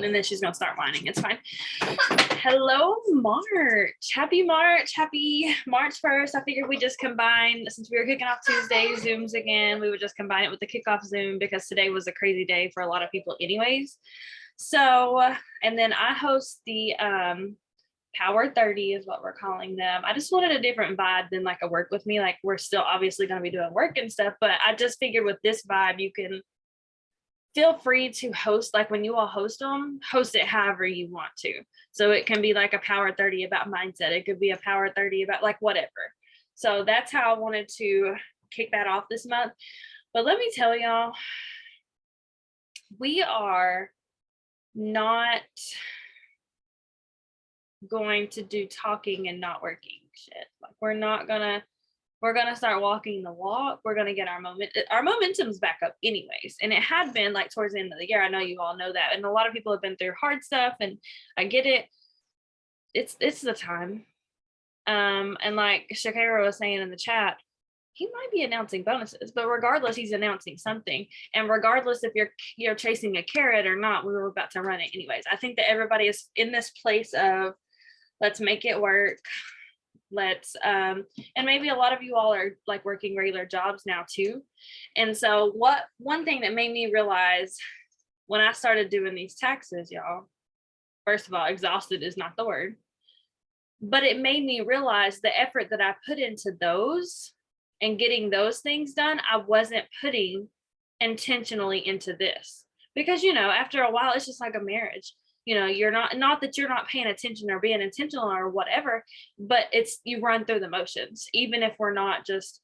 And then she's gonna start whining. It's fine. Hello, March. Happy March. Happy March 1st. I figured we just combine, since we were kicking off Tuesday Zooms again, we would just combine it with the kickoff Zoom because today was a crazy day for a lot of people anyways. So, and then I host the Power 30 is what we're calling them. I just wanted a different vibe than like a work with me. Like we're still obviously going to be doing work and stuff, but I just figured with this vibe, you can feel free to host, like when you all host them, host it however you want to. So it can be like a Power 30 about mindset. It could be a Power 30 about like whatever. So that's how I wanted to kick that off this month. But let me tell y'all, we are not going to do talking and not working shit. Like we're gonna start walking the walk. We're gonna get our momentum's back up anyways. And it had been like towards the end of the year. I know you all know that. And a lot of people have been through hard stuff and I get it. It's the time. And like Shakira was saying in the chat, he might be announcing bonuses, but regardless, he's announcing something. And regardless if you're chasing a carrot or not, we were about to run it anyways. I think that everybody is in this place of let's make it work. Let's and maybe a lot of you all are like working regular jobs now too. And so one thing that made me realize when I started doing these taxes, y'all, first of all, exhausted is not the word, but it made me realize the effort that I put into those and getting those things done, I wasn't putting intentionally into this. Because, you know, after a while, it's just like a marriage. You know, you're not that you're not paying attention or being intentional or whatever, but it's you run through the motions. Even if we're not just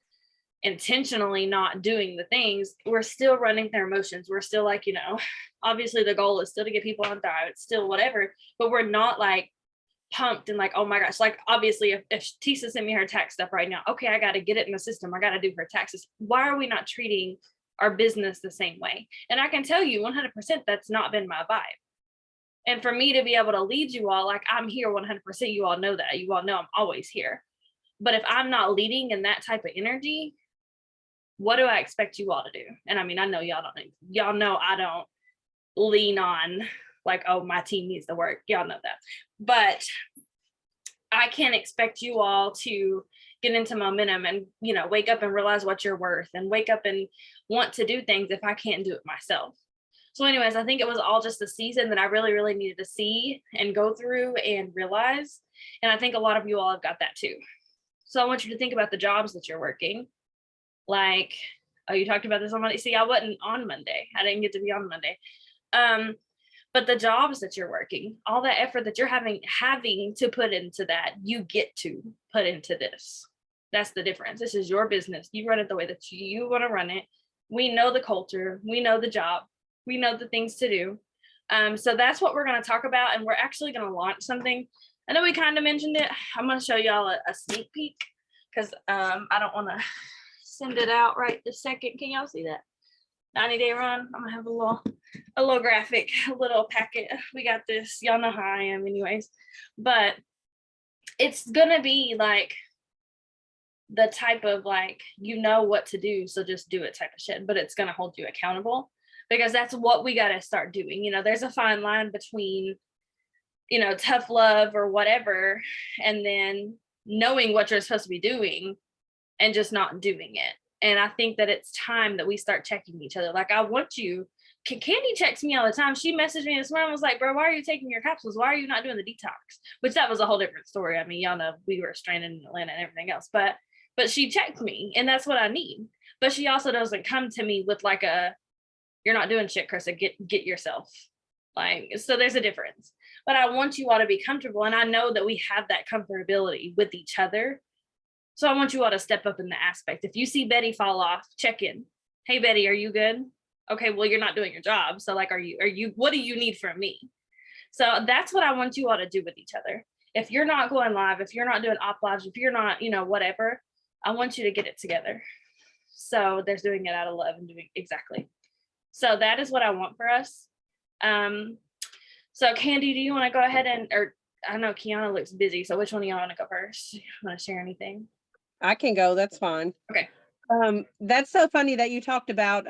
intentionally not doing the things, we're still running their emotions. We're still like, you know, obviously the goal is still to get people on Thrive. It's still whatever, but we're not like pumped and like, oh my gosh, like obviously if Tisa sent me her tax stuff right now, okay, I got to get it in the system. I got to do her taxes. Why are we not treating our business the same way? And I can tell you 100% that's not been my vibe. And for me to be able to lead you all, like I'm here 100%, you all know that. You all know I'm always here. But if I'm not leading in that type of energy, what do I expect you all to do? And I mean, I know y'all know I don't lean on like, oh, my team needs to work. Y'all know that. But I can't expect you all to get into momentum and, you know, wake up and realize what you're worth and wake up and want to do things if I can't do it myself. So anyways, I think it was all just a season that I really, really needed to see and go through and realize. And I think a lot of you all have got that too. So I want you to think about the jobs that you're working. Like, oh, you talked about this on Monday. See, I wasn't on Monday. I didn't get to be on Monday. But the jobs that you're working, all that effort that you're having to put into that, you get to put into this. That's the difference. This is your business. You run it the way that you want to run it. We know the culture. We know the job. We know the things to do. So that's what we're going to talk about. And we're actually going to launch something. I know we kind of mentioned it. I'm going to show y'all a sneak peek because I don't want to send it out right this second. Can y'all see that? 90-day run. I'm going to have a little graphic, a little packet. We got this. Y'all know how I am anyways. But it's going to be like the type of like, you know what to do. So just do it type of shit. But it's going to hold you accountable. Because that's what we got to start doing. You know, there's a fine line between, you know, tough love or whatever, and then knowing what you're supposed to be doing and just not doing it. And I think that it's time that we start checking each other. Like I want you, Candy checks me all the time. She messaged me this morning, was like, bro, why are you taking your capsules? Why are you not doing the detox? Which that was a whole different story. I mean, y'all know we were stranded in Atlanta and everything else, but she checked me and that's what I need. But she also doesn't come to me with like you're not doing shit, Krista, get yourself. Like, so there's a difference. But I want you all to be comfortable. And I know that we have that comfortability with each other. So I want you all to step up in the aspect. If you see Betty fall off, check in. Hey, Betty, are you good? Okay, well, you're not doing your job. So like, what do you need from me? So that's what I want you all to do with each other. If you're not going live, if you're not doing op lives, if you're not, you know, whatever, I want you to get it together. So there's doing it out of love and doing exactly. So that is what I want for us. So Candy, do you want to go ahead or I know Kiana looks busy. So which one of y'all want to go first? You want to share anything? I can go. That's fine. Okay. That's so funny that you talked about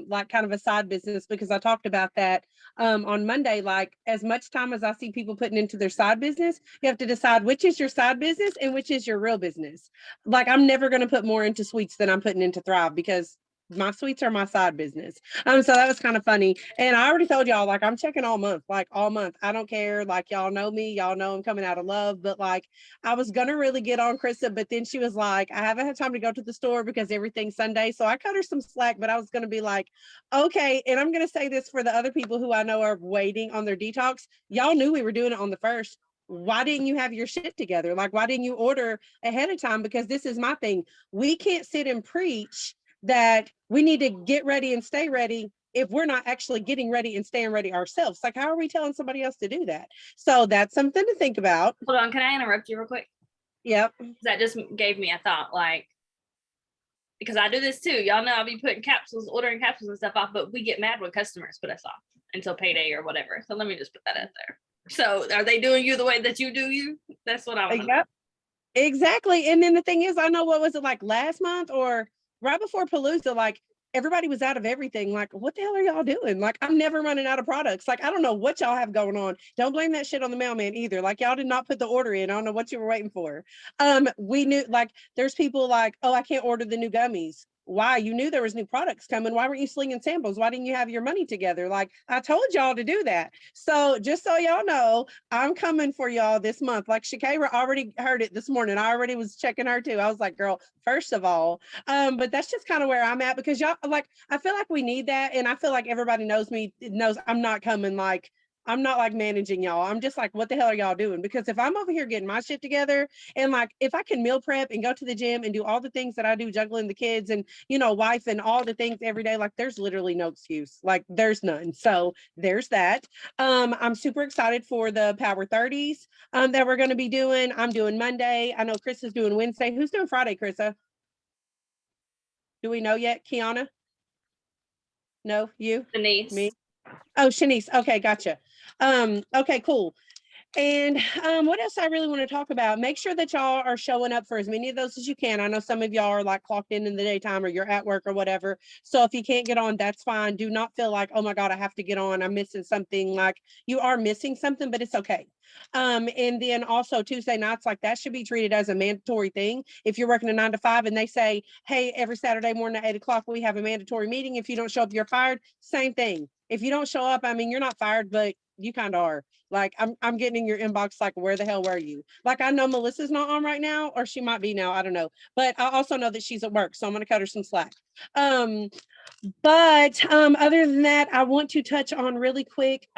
like kind of a side business, because I talked about that on Monday. Like, as much time as I see people putting into their side business, you have to decide which is your side business and which is your real business. Like, I'm never going to put more into Sweets than I'm putting into Thrive, because my sweets are my side business. So that was kind of funny. And I already told y'all, like, I'm checking all month, like all month. I don't care. Like, y'all know me, y'all know I'm coming out of love, but like, I was gonna really get on Krista, but then she was like, I haven't had time to go to the store because everything's Sunday. So I cut her some slack, but I was gonna be like, okay. And I'm gonna say this for the other people who I know are waiting on their detox. Y'all knew we were doing it on the first. Why didn't you have your shit together? Like, why didn't you order ahead of time? Because this is my thing. We can't sit and preach that we need to get ready and stay ready if we're not actually getting ready and staying ready ourselves. Like, how are we telling somebody else to do that? So that's something to think about. Hold on, can I interrupt you real quick? Yep. That just gave me a thought, like, because I do this too. Y'all know I'll be putting capsules, ordering capsules and stuff off, but we get mad when customers put us off until payday or whatever. So let me just put that out there. So are they doing you the way that you do you? That's what I want. Yep. Exactly. And then the thing is, I know, what was it, like last month or right before Palooza, like everybody was out of everything. Like, what the hell are y'all doing? Like, I'm never running out of products. Like, I don't know what y'all have going on. Don't blame that shit on the mailman either. Like, y'all did not put the order in. I don't know what you were waiting for. We knew, like, there's people like, oh, I can't order the new gummies. Why? You knew there was new products coming. Why weren't you slinging samples? Why didn't you have your money together? Like, I told y'all to do that. So just so y'all know, I'm coming for y'all this month. Like, Shakira already heard it this morning. I already was checking her too. I was like, girl, first of all, but that's just kind of where I'm at, because y'all, like, I feel like we need that. And I feel like everybody knows me, knows I'm not coming like, I'm not like managing y'all. I'm just like, what the hell are y'all doing? Because if I'm over here getting my shit together, and like, if I can meal prep and go to the gym and do all the things that I do, juggling the kids and, you know, wife and all the things every day, like, there's literally no excuse. Like, there's none. So there's that. I'm super excited for the Power 30s that we're going to be doing. I'm doing Monday. I know Chris is doing Wednesday. Who's doing Friday, Chrissa? Do we know yet? Kiana? No, you? Denise. Me? Oh, Shanice. Okay, gotcha. Okay, cool. And what else I really want to talk about? Make sure that y'all are showing up for as many of those as you can. I know some of y'all are like clocked in the daytime, or you're at work or whatever. So if you can't get on, that's fine. Do not feel like, oh my God, I have to get on, I'm missing something. Like, you are missing something, but it's okay. And then also Tuesday nights, like, that should be treated as a mandatory thing. If you're working a 9 to 5 and they say, hey, every Saturday morning at 8 o'clock, we have a mandatory meeting. If you don't show up, you're fired. Same thing. If you don't show up, I mean, you're not fired, but you kind of are. Like, I'm getting in your inbox like, where the hell were you? Like, I know Melissa's not on right now, or she might be now, I don't know. But I also know that she's at work, so I'm gonna cut her some slack. But other than that, I want to touch on really quick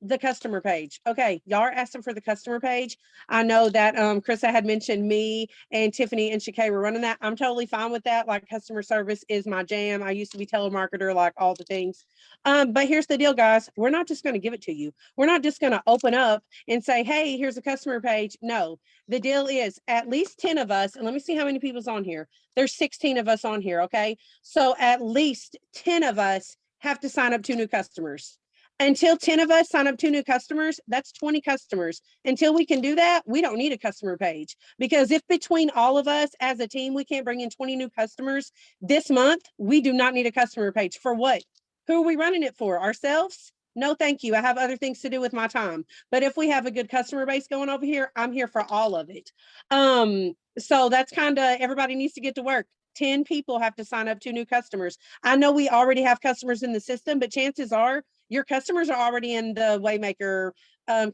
the customer page. Okay, y'all are asking for the customer page. I know that Krista had mentioned me and Tiffany and Shakay were running that. I'm totally fine with that. Like, customer service is my jam. I used to be telemarketer, like all the things. But here's the deal, guys. We're not just going to give it to you. We're not just going to open up and say, hey, here's a customer page. No, the deal is at least 10 of us, and let me see how many people's on here. There's 16 of us on here, okay? So at least 10 of us have to sign up 2 new customers. Until 10 of us sign up 2 new customers, that's 20 customers. Until we can do that, we don't need a customer page. Because if between all of us as a team, we can't bring in 20 new customers this month, we do not need a customer page. For what? Who are we running it for? Ourselves? No, thank you. I have other things to do with my time. But if we have a good customer base going over here, I'm here for all of it. So that's kind of, everybody needs to get to work. 10 people have to sign up 2 new customers. I know we already have customers in the system, but chances are your customers are already in the Waymaker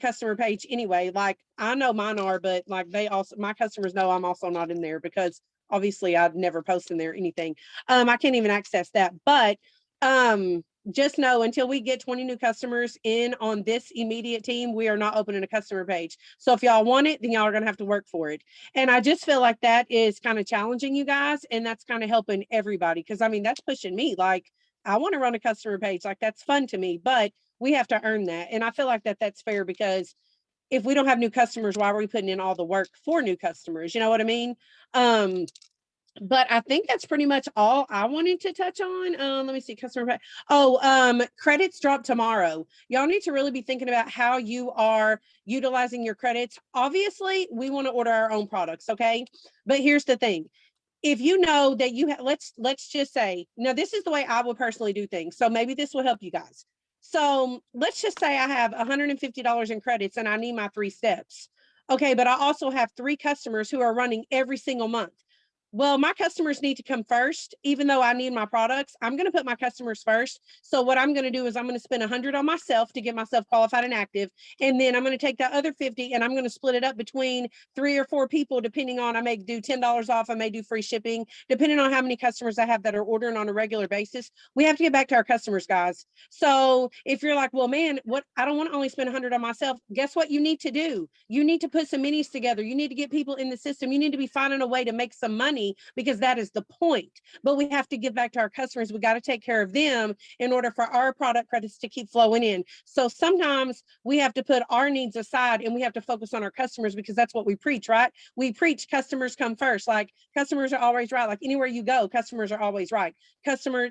customer page anyway. Like, I know mine are, but like, they also, my customers know I'm also not in there, because obviously I'd never post in there anything. I can't even access that. But just know, until we get 20 new customers in on this immediate team, we are not opening a customer page. So if y'all want it, then y'all are going to have to work for it. And I just feel like that is kind of challenging you guys, and that's kind of helping everybody. Because I mean, that's pushing me. Like, I want to run a customer page. Like, that's fun to me, but we have to earn that. And I feel like that's fair, because if we don't have new customers, why are we putting in all the work for new customers? You know what I mean? But I think that's pretty much all I wanted to touch on. Let me see, customer. Credits drop tomorrow. Y'all need to really be thinking about how you are utilizing your credits. Obviously, we want to order our own products, okay? But here's the thing. if you know that you have, let's just say, now this is the way I would personally do things. So maybe this will help you guys. So let's just say I have $150 in credits and I need my 3 steps. Okay, but I also have 3 customers who are running every single month. Well, my customers need to come first, even though I need my products. I'm going to put my customers first. So what I'm going to do is I'm going to spend 100 on myself to get myself qualified and active. And then I'm going to take that other 50 and I'm going to split it up between 3 or 4 people, depending on, I may do $10 off. I may do free shipping, depending on how many customers I have that are ordering on a regular basis. We have to get back to our customers, guys. So if you're like, well, man, what, I don't want to only spend 100 on myself. Guess what you need to do? You need to put some minis together. You need to get people in the system. You need to be finding a way to make some money, because that is the point. But we have to give back to our customers. We got to take care of them in order for our product credits to keep flowing in. So sometimes we have to put our needs aside and we have to focus on our customers, because that's what we preach, right? We preach customers come first. Like, customers are always right. Like, anywhere you go, customers are always right. Customer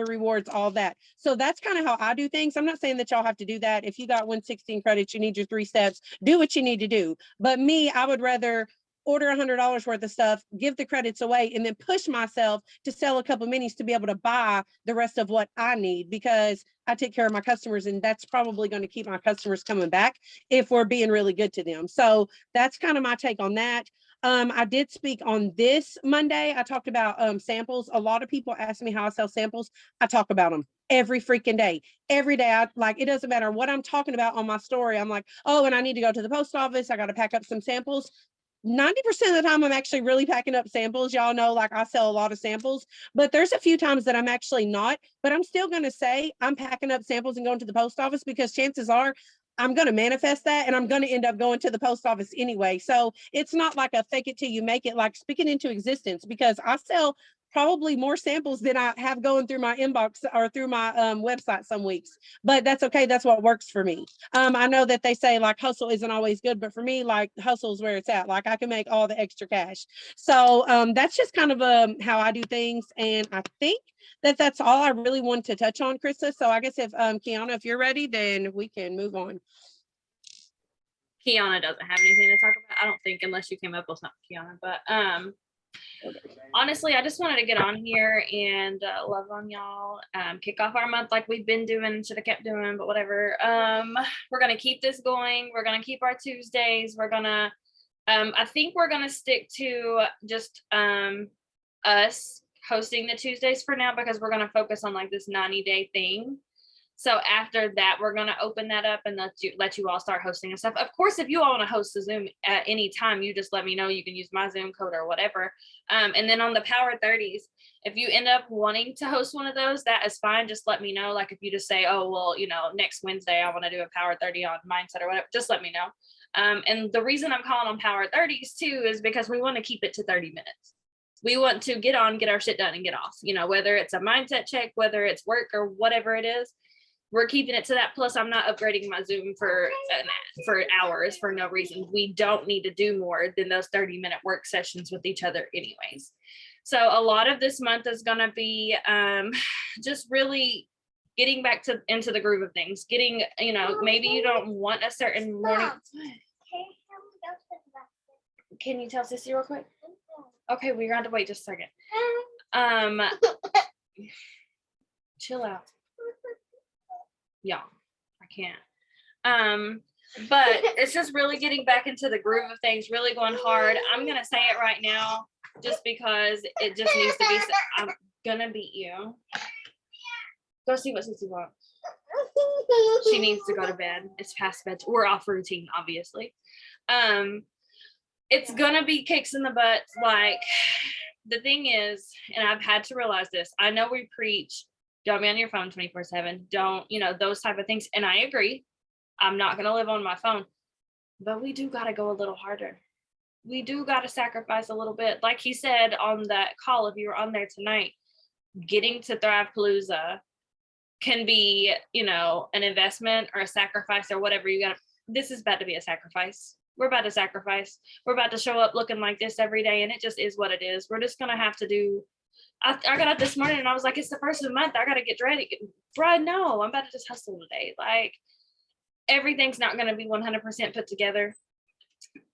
rewards, all that. So that's kind of how I do things. I'm not saying that y'all have to do that. If you got 116 credits, you need your 3 steps, do what you need to do. But me, I would rather order $100 worth of stuff, give the credits away, and then push myself to sell a couple minis to be able to buy the rest of what I need, because I take care of my customers, and that's probably going to keep my customers coming back if we're being really good to them. So that's kind of my take on that. I did speak on this Monday. I talked about samples. A lot of people ask me how I sell samples. I talk about them every freaking day. Every day, it doesn't matter what I'm talking about on my story. I'm like, oh, and I need to go to the post office. I got to pack up some samples. 90% of the time I'm actually really packing up samples. Y'all know, like, I sell a lot of samples, but there's a few times that I'm actually not, but I'm still going to say I'm packing up samples and going to the post office, because chances are I'm going to manifest that and I'm going to end up going to the post office anyway. So it's not like a fake it till you make it, like speaking into existence, because I sell probably more samples than I have going through my inbox or through my website some weeks, but that's okay. That's what works for me. I know that they say like hustle isn't always good, but for me, like, hustle is where it's at. Like, I can make all the extra cash. So that's just kind of how I do things. And I think that that's all I really want to touch on, Krista. So I guess if Kiana, if you're ready, then we can move on. Kiana doesn't have anything to talk about, I don't think, unless you came up with something, Kiana. But honestly, I just wanted to get on here and love on y'all, kick off our month like we've been doing, should have kept doing, but whatever. We're gonna keep this going. We're gonna keep our Tuesdays. We're gonna I think we're gonna stick to just us hosting the Tuesdays for now, because we're gonna focus on like this 90-day thing. So after that, we're going to open that up and let you all start hosting and stuff. Of course, if you all want to host a Zoom at any time, you just let me know. You can use my Zoom code or whatever. And then on the Power 30s, if you end up wanting to host one of those, that is fine. Just let me know. Like, if you just say, oh, well, next Wednesday, I want to do a Power 30 on mindset or whatever, just let me know. And the reason I'm calling on Power 30s too is because we want to keep it to 30 minutes. We want to get on, get our shit done and get off, whether it's a mindset check, whether it's work or whatever it is. We're keeping it to that. Plus, I'm not upgrading my Zoom for hours for no reason. We don't need to do more than those 30-minute work sessions with each other anyways. So a lot of this month is going to be just really getting back into the groove of things. Getting, maybe you don't want a certain morning. Can you tell Sissy real quick? Okay, we're going to wait just a second. Chill out. Yeah, I can't. But it's just really getting back into the groove of things, really going hard. I'm gonna say it right now, just because it just needs to be. I'm gonna beat you. Go see what Sissy wants. She needs to go to bed. It's past bed. We're off routine, obviously. It's gonna be kicks in the butt. Like, the thing is, and I've had to realize this. I know we preach, don't be on your phone 24/7. Don't, those type of things. And I agree. I'm not going to live on my phone, but we do got to go a little harder. We do got to sacrifice a little bit. Like he said on that call, if you were on there tonight, getting to Thrivepalooza can be, an investment or a sacrifice or whatever you got. This is about to be a sacrifice. We're about to sacrifice. We're about to show up looking like this every day. And it just is what it is. We're just going to have to do. I got up this morning and I was like, it's the first of the month. I got to get ready. Bruh, no, I'm about to just hustle today. Like, everything's not going to be 100% put together.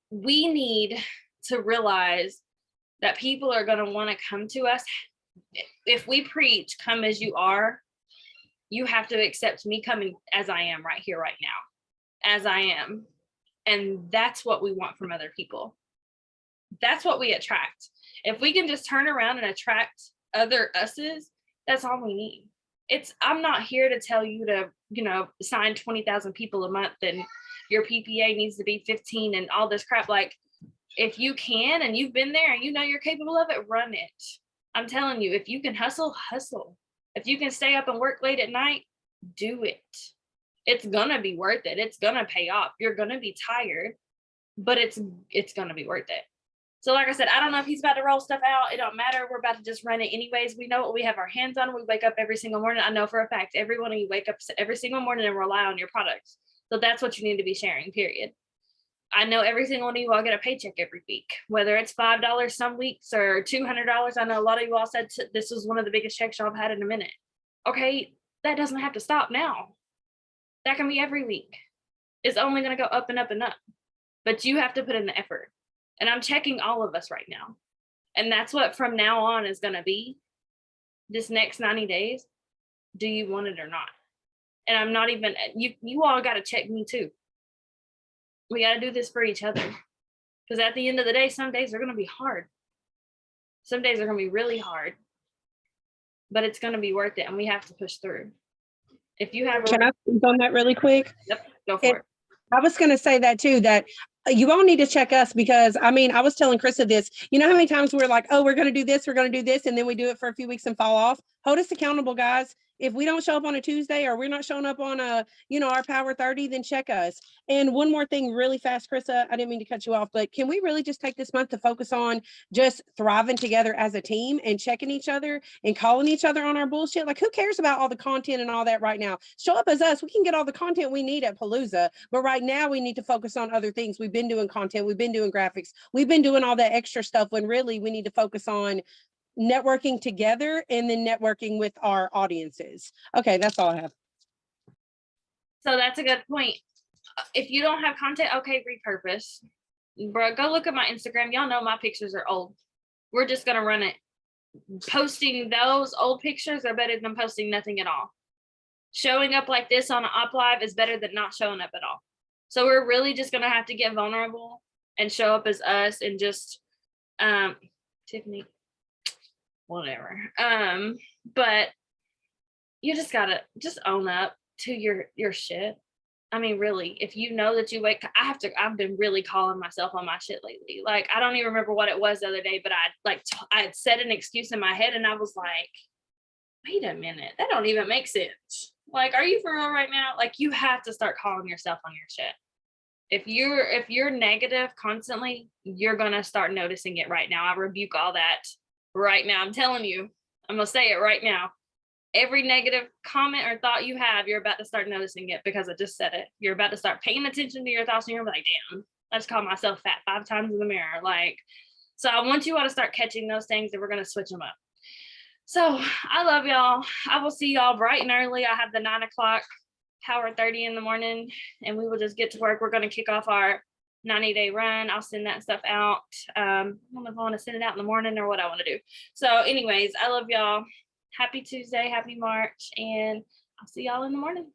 We need to realize that people are going to want to come to us. If we preach, come as you are, you have to accept me coming as I am right here, right now, as I am. And that's what we want from other people. That's what we attract. If we can just turn around and attract other us's, that's all we need. I'm not here to tell you to, sign 20,000 people a month and your PPA needs to be 15 and all this crap. Like, if you can, and you've been there and you're capable of it, run it. I'm telling you, if you can hustle, hustle. If you can stay up and work late at night, do it. It's gonna be worth it. It's gonna pay off. You're gonna be tired, but it's gonna be worth it. So like I said, I don't know if he's about to roll stuff out. It don't matter. We're about to just run it anyways. We know what we have our hands on. We wake up every single morning. I know for a fact, every one of you wake up every single morning and rely on your products. So that's what you need to be sharing, period. I know every single one of you all get a paycheck every week, whether it's $5 some weeks or $200. I know a lot of you all said this was one of the biggest checks y'all have had in a minute. Okay, that doesn't have to stop now. That can be every week. It's only going to go up and up and up. But you have to put in the effort. And I'm checking all of us right now. And that's what from now on is going to be this next 90 days. Do you want it or not? And I'm not even, you all got to check me too. We got to do this for each other. Because at the end of the day, some days are going to be hard. Some days are going to be really hard. But it's going to be worth it. And we have to push through. If you have Can I speak on that really quick? Yep, go for it. I was going to say that too, that you all need to check us because I was telling Krista this, you know how many times we're like, oh, we're going to do this. And then we do it for a few weeks and fall off. Hold us accountable, guys. If we don't show up on a Tuesday or we're not showing up on our Power 30, then check us. And one more thing really fast, Krista, I didn't mean to cut you off, but can we really just take this month to focus on just thriving together as a team and checking each other and calling each other on our bullshit? Like, who cares about all the content and all that right now? Show up as us. We can get all the content we need at Palooza, but right now we need to focus on other things. We've been doing content. We've been doing graphics. We've been doing all that extra stuff when really we need to focus on networking together and then networking with our audiences. Okay, that's all I have. So that's a good point. If you don't have content, okay, repurpose. Bro, go look at my Instagram. Y'all know my pictures are old. We're just gonna run it. Posting those old pictures are better than posting nothing at all. Showing up like this on an Op Live is better than not showing up at all. So we're really just gonna have to get vulnerable and show up as us and just Tiffany, whatever. But you just gotta just own up to your shit. I mean, really, if you know that you wake, I've been really calling myself on my shit lately. Like, I don't even remember what it was the other day, but I had said an excuse in my head and I was like, wait a minute, that don't even make sense. Like, are you for real right now? Like, you have to start calling yourself on your shit. If you're negative constantly, you're gonna start noticing it right now. I rebuke all that right now. I'm telling you, I'm gonna say it right now. Every negative comment or thought you have, you're about to start noticing it because I just said it. You're about to start paying attention to your thoughts and you're like, damn, I just called myself fat 5 times in the mirror. Like, so I want you all to start catching those things and we're gonna switch them up. So I love y'all. I will see y'all bright and early. I have the 9 o'clock Power 30 in the morning and we will just get to work. We're going to kick off our 90-day run. I'll send that stuff out. I don't know if I want to send it out in the morning or what I want to do. So anyways, I love y'all. Happy Tuesday, happy March, and I'll see y'all in the morning.